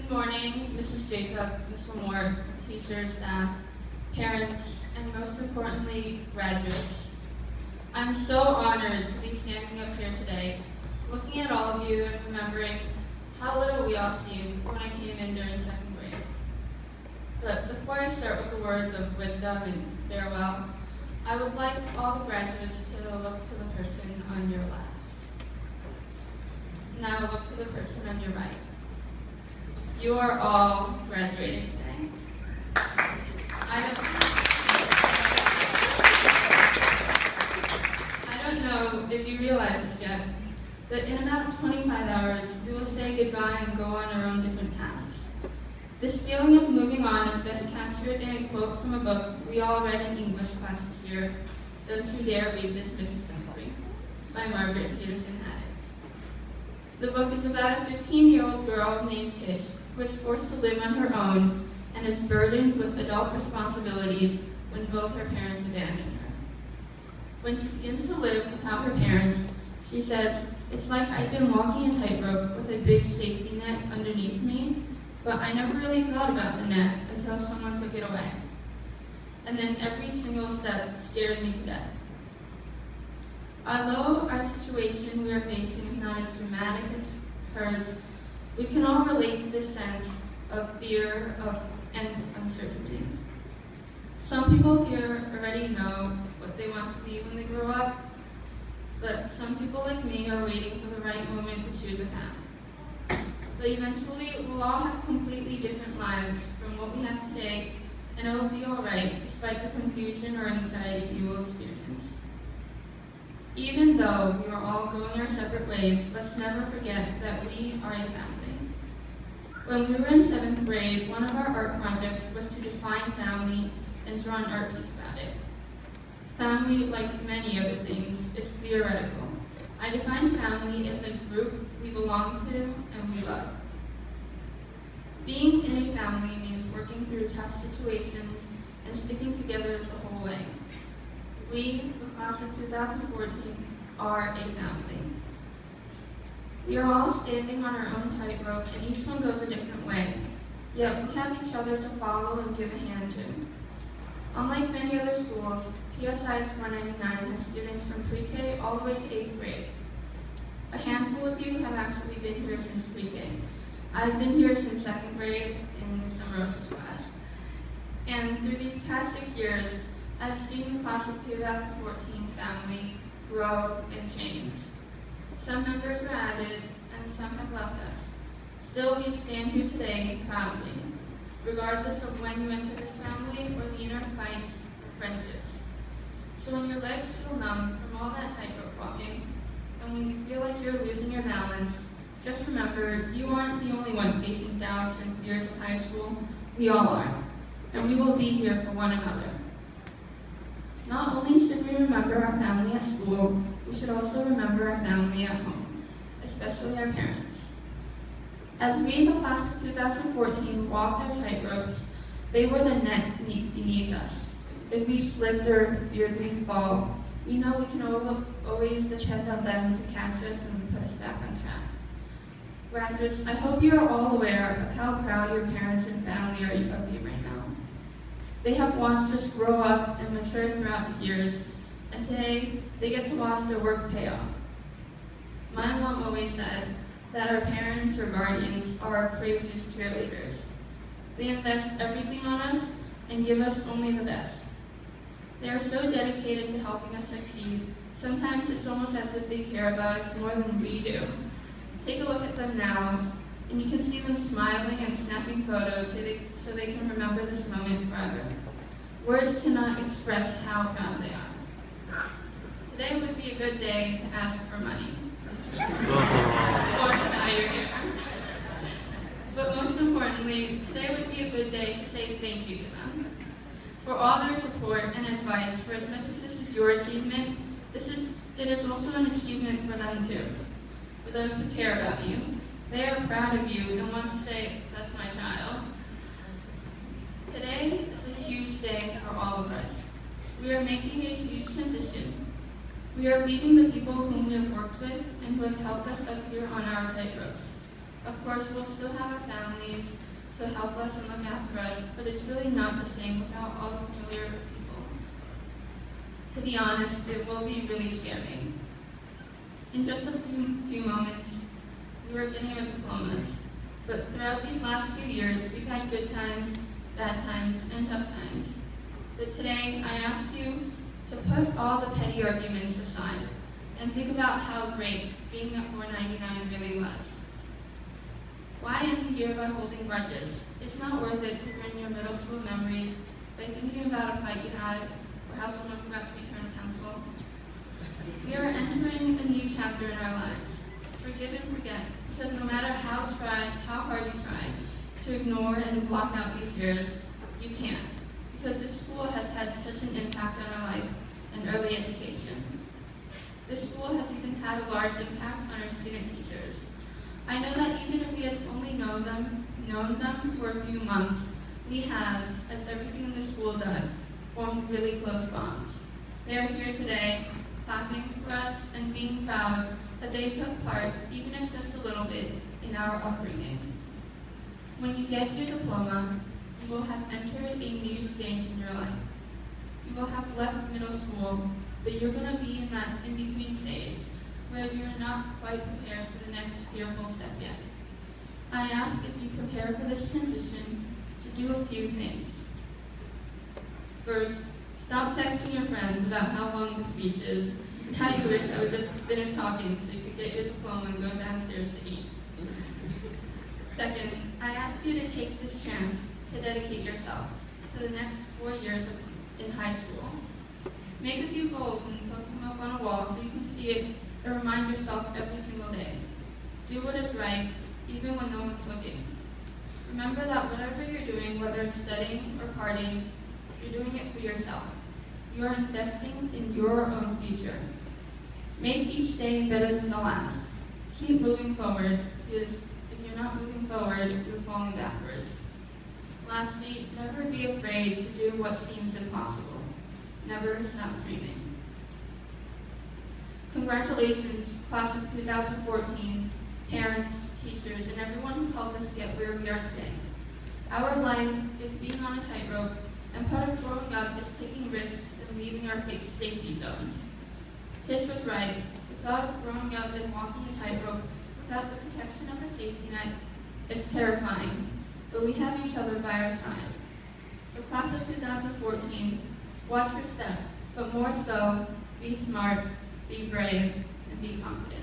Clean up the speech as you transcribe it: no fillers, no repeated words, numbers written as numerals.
Good morning, Mrs. Jacob, Ms. Lamore, teachers, staff, parents, and most importantly, graduates. I'm so honored to be standing up here today, looking at all of you and remembering how little we all seemed when I came in during second grade. But before I start with the words of wisdom and farewell, I would like all the graduates to look to the person on your left. Now look to the person on your right. You are all graduating today. I don't know if you realize this yet, but in about 25 hours, we will say goodbye and go on our own different paths. This feeling of moving on is best captured in a quote from a book we all read in English class this year, Don't You Dare Read This, Mrs. Dunkley, by Margaret Peterson Haddix. The book is about a 15-year-old girl named Tish who is forced to live on her own and is burdened with adult responsibilities when both her parents abandon her. When she begins to live without her parents, she says, "It's like I'd been walking a tightrope with a big safety net underneath me, but I never really thought about the net until someone took it away. And then every single step scared me to death." Although our situation we are facing is not as dramatic as hers, we can all relate to this sense of fear and uncertainty. Some people here already know what they want to be when they grow up, but some people like me are waiting for the right moment to choose a path. But eventually, we'll all have completely different lives from what we have today, and it will be all right despite the confusion or anxiety you will experience. Even though we are all going our separate ways, let's never forget that we are a family. When we were in 7th grade, one of our art projects was to define family and draw an art piece about it. Family, like many other things, is theoretical. I define family as a group we belong to and we love. Being in a family means working through tough situations and sticking together the whole way. We, the class of 2014, are a family. We are all standing on our own tightrope and each one goes a different way, yet we have each other to follow and give a hand to. Unlike many other schools, PSI's 499 has students from pre-K all the way to 8th grade. A handful of you have actually been here since pre-K. I've been here since 2nd grade in Ms. Amorosa's class. And through these past 6 years, I've seen the class of 2014 family grow and change. Some members were added, and some have left us. Still, we stand here today proudly, regardless of when you enter this family or the inner fights or friendships. So when your legs feel numb from all that tightrope walking, and when you feel like you're losing your balance, just remember you aren't the only one facing doubts and fears of high school. We all are, and we will be here for one another. Not only should we remember our family at school, we should also remember our family at home, especially our parents. As we, the class of 2014, walked our tightropes, they were the net beneath us. If we slipped or feared we'd fall, we know we can always depend on them to catch us and put us back on track. Graduates, I hope you are all aware of how proud your parents and family are of you right now. They have watched us grow up and mature throughout the years, and today they get to watch their work pay off. My mom always said that our parents or guardians are our craziest cheerleaders. They invest everything on us and give us only the best. They are so dedicated to helping us succeed, sometimes it's almost as if they care about us more than we do. Take a look at them now, and you can see them smiling and snapping photos so they can remember this moment forever. Words cannot express how proud they are. Today would be a good day to ask for money. Or now you're here. But most importantly, today would be a good day to say thank you to them. For all their support and advice, for as much as this is your achievement, it is also an achievement for them too. For those who care about you, they are proud of you and want to say, "That's my child." Today is a huge day for all of us. We are making a huge transition. We are leaving the people whom we have worked with and who have helped us up here on our tightropes. Of course, we'll still have our families to help us and look after us, but it's really not the same without all the familiar people. To be honest, it will be really scary. In just a few moments, we were getting our diplomas, but throughout these last few years, we've had good times, bad times, and tough times. But today, I ask you to put all the petty arguments aside and think about how great being at 499 really was. Why end the year by holding grudges? It's not worth it to ruin your middle school memories by thinking about a fight you had or how someone forgot to return a pencil. We are entering a new chapter in our lives. Forgive and forget, because no matter how hard you try to ignore and block out these years, you can't, because this school has had such an impact on our life and early education. This school has even had a large impact on our student teachers. I know that even if we had only known them for a few months, we have, as everything in the school does, formed really close bonds. They are here today, clapping for us and being proud that they took part, even if just a little bit, in our upbringing. When you get your diploma, you will have entered a new stage in your life. You will have left middle school, but you're going to be in that in-between stage where you're not quite prepared for the next fearful step yet. I ask as you prepare for this transition to do a few things. First, stop texting your friends about how long the speech is and how you wish I would just finish talking so you could get your diploma and go downstairs to eat. Second, I ask you to take this chance to dedicate yourself to the next 4 years in high school. Make a few goals and post them up on a wall so you can see it and remind yourself every single day. Do what is right, even when no one's looking. Remember that whatever you're doing, whether it's studying or partying, you're doing it for yourself. You are investing in your own future. Make each day better than the last. Keep moving forward, because if you're not moving forward, you're falling backwards. Lastly, never be afraid to do what seems impossible. Never stop dreaming. Congratulations, class of 2014, parents, teachers, and everyone who helped us get where we are today. Our life is being on a tightrope, and part of growing up is taking risks and leaving our safety zones. Kiss was right. The thought of growing up and walking a tightrope without the protection of a safety net is terrifying, but we have each other by our side. So class of 2014, watch your step, but more so, be smart, be brave, and be confident.